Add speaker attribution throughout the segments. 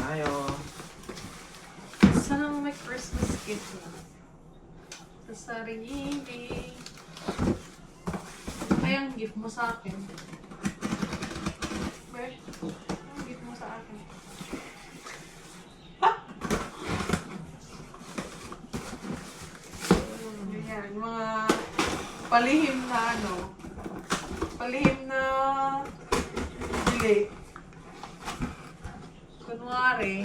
Speaker 1: tayo.
Speaker 2: Sana may Christmas gift na. Sa sarili. Ano kaya ang gift mo sa akin? Bert, ang gift mo sa akin? Yan, mga palihim na ano. Palihim na bili. Kunwari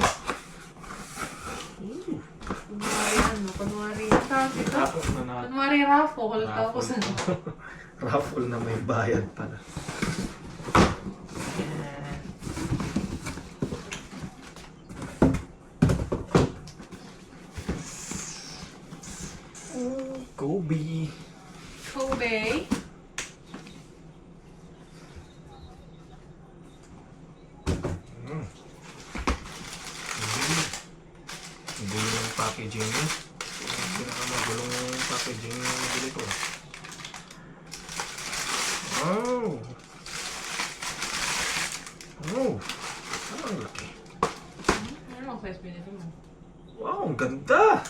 Speaker 2: ano, kunwari, ang tawag dito? Kunwari raffle, tapos ano?
Speaker 1: Raffle na may bayad pala. Kobe.
Speaker 2: Kobe.
Speaker 1: Magulo yung packaging niya. Pinakamagulong yung packaging yung nabili ko. Oh! Oh! Ang laki.
Speaker 2: Ano ang size pinito mo?
Speaker 1: Wow! Ang ganda!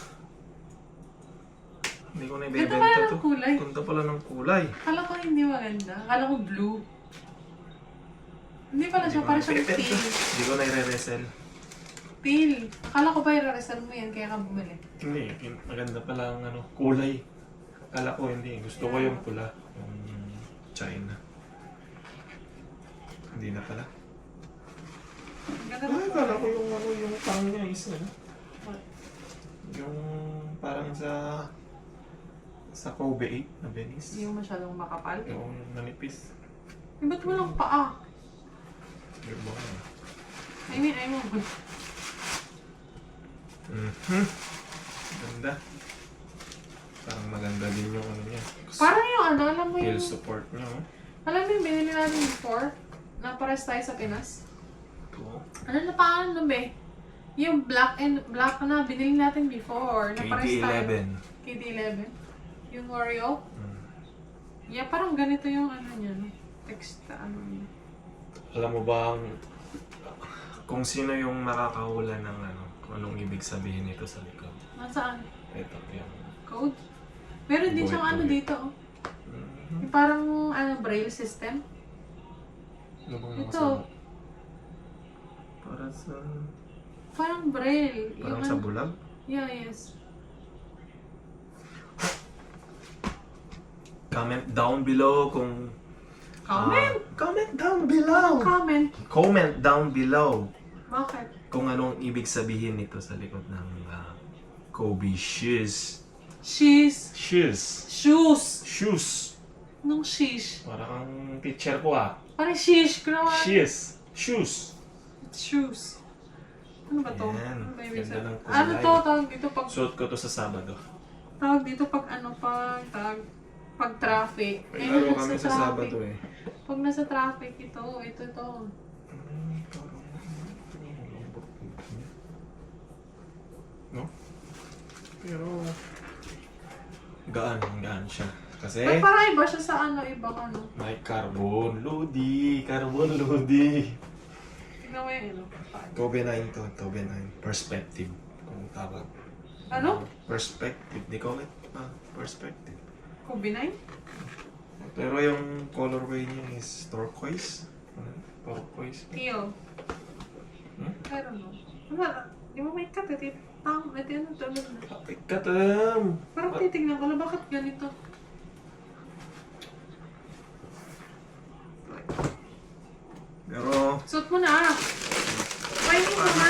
Speaker 1: Hindi ko na
Speaker 2: Ganda
Speaker 1: ibebenta
Speaker 2: pala
Speaker 1: to.
Speaker 2: ng kulay.
Speaker 1: Ganda pala ng kulay.
Speaker 2: Akala ko hindi maganda. Akala ko blue. Hindi pala siya, parang siyang teal.
Speaker 1: Hindi ko na i-resell.
Speaker 2: Teal. Akala ko ba i-resell mo yan kaya ka bumili?
Speaker 1: Hindi, maganda pala ang ano, kulay. Akala ko hindi. Gusto ko yung pula. Yung China. Hindi na pala.
Speaker 2: Ang ganda
Speaker 1: Ay,
Speaker 2: ng
Speaker 1: akala ko
Speaker 2: kulay.
Speaker 1: yung ano, yung pang niya is ano.
Speaker 2: What?
Speaker 1: Yung parang sa Kobe 8 na Venice.
Speaker 2: Yung masyadong makapal.
Speaker 1: Yung manipis.
Speaker 2: Eh, ba't walang paa?
Speaker 1: Diba?
Speaker 2: I mean,
Speaker 1: Ganda. Parang maganda din yung ano niya.
Speaker 2: parang yung ano, alam mo
Speaker 1: Heel
Speaker 2: yung...
Speaker 1: support niya. Oh.
Speaker 2: Alam mo yung binili natin before? Na pares tayo sa Pinas?
Speaker 1: Cool.
Speaker 2: Ano na paano be? Yung black na binili natin before. Na pares tayo.
Speaker 1: KD11.
Speaker 2: KD11. Yung Oreo.
Speaker 1: Mm.
Speaker 2: Yeah, parang ganito yung ano niya. No? Text ano niya.
Speaker 1: Alam mo ba kung sino yung makakahula ng ano, kung anong ibig sabihin nito sa likod?
Speaker 2: Nasaan?
Speaker 1: Ito, yan.
Speaker 2: Code? Meron din siyang ano
Speaker 1: Buhay-buhay.
Speaker 2: dito. Oh.
Speaker 1: Mhm.
Speaker 2: Yung parang ano, braille system.
Speaker 1: Ano bang
Speaker 2: Ito.
Speaker 1: nakasulat? Para sa...
Speaker 2: Parang braille.
Speaker 1: Parang
Speaker 2: Yung
Speaker 1: sa
Speaker 2: ano-
Speaker 1: bulag?
Speaker 2: Yeah, yes.
Speaker 1: Comment down below kung...
Speaker 2: Comment?
Speaker 1: Comment down below!
Speaker 2: Comment.
Speaker 1: Comment down below
Speaker 2: Bakit?
Speaker 1: kung anong ibig sabihin nito sa likod ng Kobe shoes.
Speaker 2: She's.
Speaker 1: Shoes.
Speaker 2: Shoes.
Speaker 1: Shoes.
Speaker 2: Nung shish.
Speaker 1: Para kang teacher ko ah.
Speaker 2: Parang shish. Kunawa.
Speaker 1: Shoes. Shoes.
Speaker 2: It's shoes. Ano ba to?
Speaker 1: Yan.
Speaker 2: Ano ba ibig
Speaker 1: Ganda ng
Speaker 2: sabihin?
Speaker 1: kulay.
Speaker 2: Ano to? Tawag dito pag...
Speaker 1: Suot ko to sa Sabado.
Speaker 2: Tawag dito pag ano pag traffic.
Speaker 1: Naglaro kami sa Sabado eh.
Speaker 2: Pag nasa traffic, ito.
Speaker 1: No? Pero... gaan siya. Kasi...
Speaker 2: Ay, parang iba siya sa ano, ibang ano.
Speaker 1: may carbon lodi. Carbon lodi.
Speaker 2: Tignan mo yung ano.
Speaker 1: Kobe 9 to. Kobe 9. Perspective. Kung tawag.
Speaker 2: Ano?
Speaker 1: Perspective. They call it perspective.
Speaker 2: Kobe 9?
Speaker 1: Pero yung colorway niya is turquoise. Turquoise.
Speaker 2: Teal.
Speaker 1: Hmm?
Speaker 2: I don't know. Wala. Di ba may cut? Ito ano tulad na.
Speaker 1: Ikatam!
Speaker 2: Parang titignan ko na bakit ganito.
Speaker 1: Pero
Speaker 2: Suot mo na. Try mo na.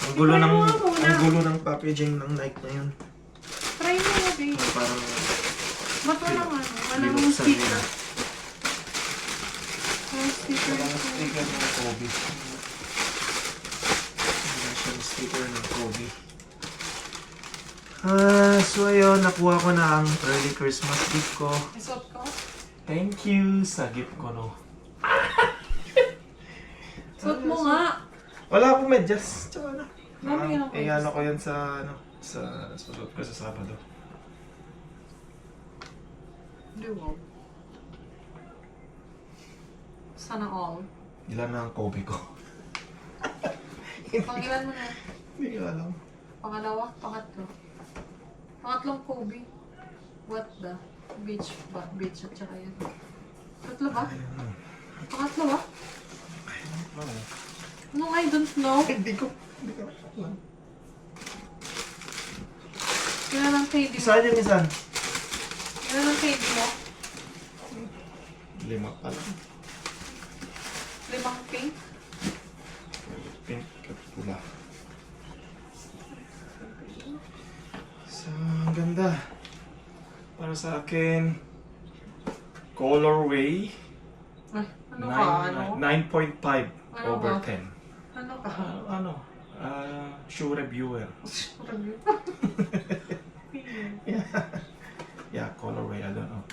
Speaker 1: ang gulo ng
Speaker 2: Try mo muna.
Speaker 1: ang gulo ng packaging ng Nike na yun.
Speaker 2: Try mo na, babe.
Speaker 1: Parang
Speaker 2: Ba't walang ano? Walang
Speaker 1: binuksan
Speaker 2: sticker.
Speaker 1: nila.
Speaker 2: Walang sticker.
Speaker 1: Walang sticker ng Kobe. Wala siyang sticker ng Kobe. So ayun, nakuha ko na ang early Christmas gift ko.
Speaker 2: Isuot ko?
Speaker 1: Thank you sa gift ko, no.
Speaker 2: Suot mo nga.
Speaker 1: Wala akong medyas. Tsaka na.
Speaker 2: Dami ka ng
Speaker 1: Ano ko yan sa, ano, sa susunod ko sa Sabado.
Speaker 2: Duo. Sana all.
Speaker 1: Ilan na ang Kobe ko?
Speaker 2: Pangilan mo na.
Speaker 1: Hindi ko alam.
Speaker 2: Pangalawa, pangatlo. Pangatlong Kobe. What the? Beach ba? Beach at saka yan. Tatlo ba?
Speaker 1: Ayun.
Speaker 2: Pangatlo ba?
Speaker 1: Oh.
Speaker 2: No, I don't know.
Speaker 1: Hindi ko alam.
Speaker 2: Kailan ang KD mo?
Speaker 1: Saan yung isan?
Speaker 2: Kailan ang KD mo?
Speaker 1: 5 pa lang.
Speaker 2: 5 pink?
Speaker 1: Pink at pula. So, ang ganda. Para sa akin, colorway,
Speaker 2: Ay, ano ka? Ano?
Speaker 1: 9.5
Speaker 2: Ano
Speaker 1: over
Speaker 2: ba?
Speaker 1: 10.
Speaker 2: Ano ka?
Speaker 1: Ano? Shoe reviewer. Yeah, colorway, I don't know.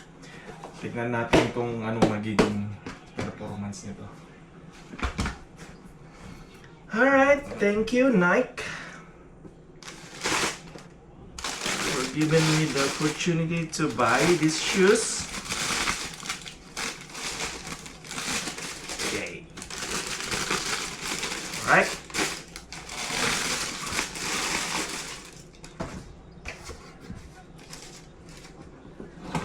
Speaker 1: Tignan natin kung anong magiging performance nito. Alright, thank you, Nike, for giving me the opportunity to buy these shoes. Okay. Alright.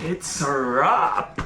Speaker 1: It's a wrap!